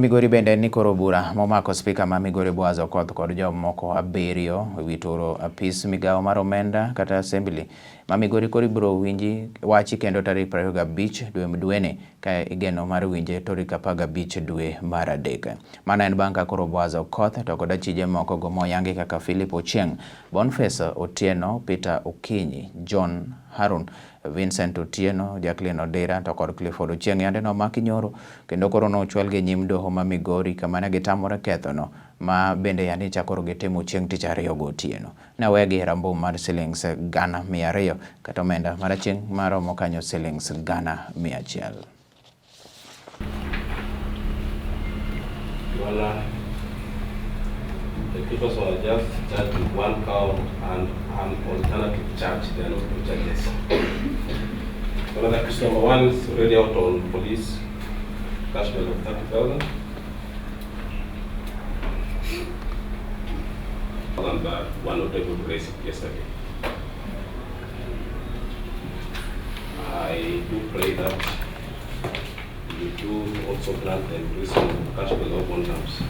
Migori bende ni koro bura momako spika ma Migori Boaz Okoth kod jomoko 7 ewi turo apis migawo mar omenda kata assembly ma Migori koro ibiro winji wachi kendo tarik 25 dweni ka igeno mar winje tarik 15 dwe mar adek. Mana en bang' ka koro Boaz Okoth to kod achije moko go moyangi kaka Philip Ochieng, Boniface Otieno, Peter Okinyi, John Harun, Vincent Otieno, Jacqueline Odera to kod Clifford Ochieng yande nomaki nyoro kendo koro nochwal gi nyim doho ma Migori kama ne gitamore kethono ma bende yande chakoro gitimo chieng' tich ariyo gotieno. Ne wegi rambum mar shillings gana 200 kata omenda mar chieng' maromo kanyo shillings gana 100. The people were just charged with 1 count and an alternative charge. They are not two charges. Another case number 1 is already out on police, cash bail of 30,000. And one not able to raise it yesterday. I do pray that you do also grant and increase cash bail of 1 times.